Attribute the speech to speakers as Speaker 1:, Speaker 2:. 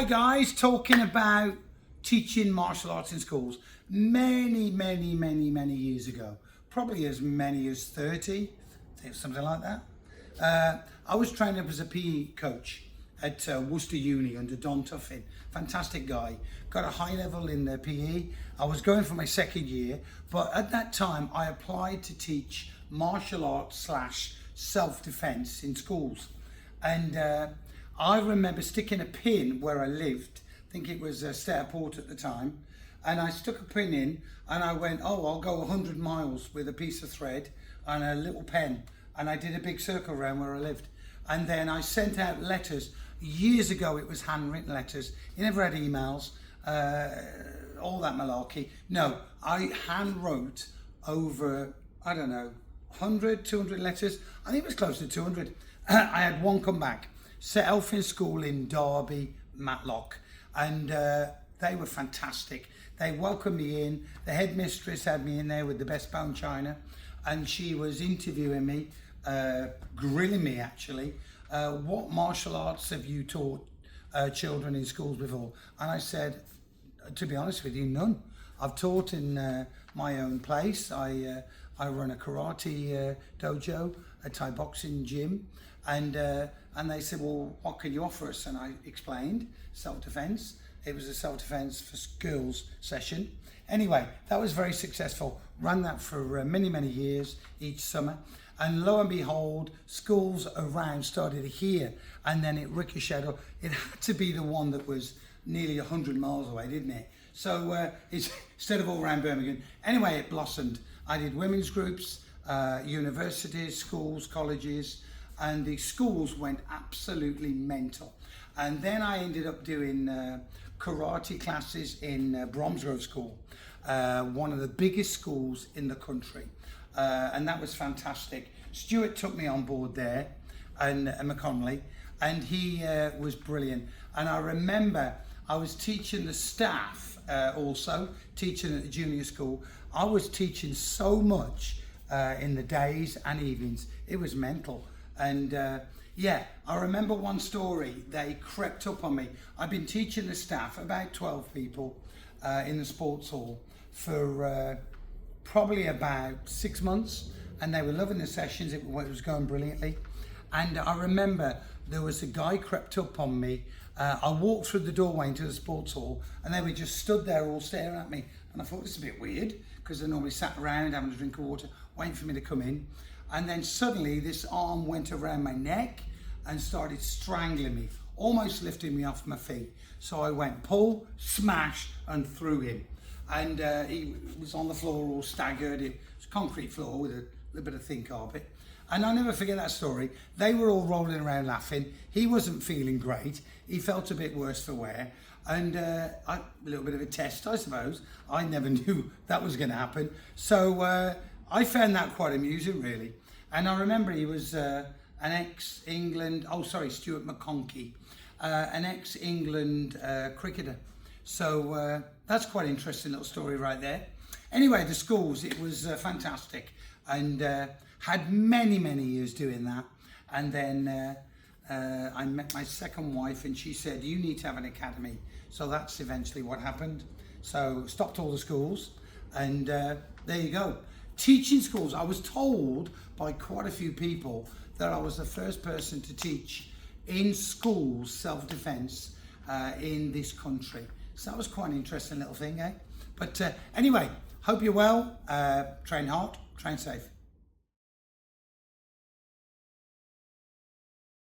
Speaker 1: guys, talking about teaching martial arts in schools many years ago, probably as many as 30, something like that. I was trained up as a PE coach at Worcester Uni under Don Tuffin. Fantastic guy, got a high level in PE. I was going for my second year, but at that time I applied to teach martial arts / self-defense in schools. And I remember sticking a pin where I lived. I think it was Port at the time. And I stuck a pin in and I went, oh, I'll go 100 miles with a piece of thread and a little pen. And I did a big circle around where I lived. And then I sent out letters. Years ago, it was handwritten letters. You never had emails, all that malarkey. No, I hand wrote over, I don't know, 100, 200 letters. I think it was close to 200. I had one come back. Set Elfin School in Derby, Matlock, and they were fantastic. They welcomed me in. The headmistress had me in there with the best bone china, and she was interviewing me, grilling me actually. What martial arts have you taught children in schools before? And I said, to be honest with you, none. I've taught in my own place. I run a karate dojo, a Thai boxing gym, and they said, well, what can you offer us? And I explained self-defense. It was a self-defense for girls session. Anyway, that was very successful. Ran that for many years each summer. And lo and behold, schools around started to hear, and then it ricocheted. It had to be the one that was nearly 100 miles away, didn't it? So it's instead of all around Birmingham. Anyway, it blossomed. I did women's groups, universities, schools, colleges, and the schools went absolutely mental. And then I ended up doing karate classes in Bromsgrove School, one of the biggest schools in the country. And that was fantastic. Stuart took me on board there, and McConnelly, and he was brilliant. And I remember I was teaching the staff also, teaching at the junior school. I was teaching so much in the days and evenings. It was mental. And yeah, I remember one story. They crept up on me. I've been teaching the staff, about 12 people in the sports hall for probably about 6 months, and they were loving the sessions. It was going brilliantly. And I remember there was a guy crept up on me. I walked through the doorway into the sports hall, and they were just stood there all staring at me. And I thought, this is a bit weird, because they normally sat around having a drink of water, waiting for me to come in. And then suddenly this arm went around my neck and started strangling me, almost lifting me off my feet. So I went pull, smash, and threw him. And he was on the floor all staggered. It was concrete floor with a little bit of thin carpet. And I'll never forget that story. They were all rolling around laughing. He wasn't feeling great. He felt a bit worse for wear. And a little bit of a test, I suppose. I never knew that was going to happen. So I found that quite amusing, really. And I remember he was an ex-England, Stuart McConkie, an ex-England cricketer. So that's quite an interesting little story right there. Anyway, the schools, it was fantastic, and had many years doing that. And then I met my second wife, and she said, you need to have an academy. So that's eventually what happened. So stopped all the schools, and there you go. Teaching schools, I was told by quite a few people that I was the first person to teach in schools self-defense in this country. So that was quite an interesting little thing, eh? But anyway, hope you're well, train hard, train safe.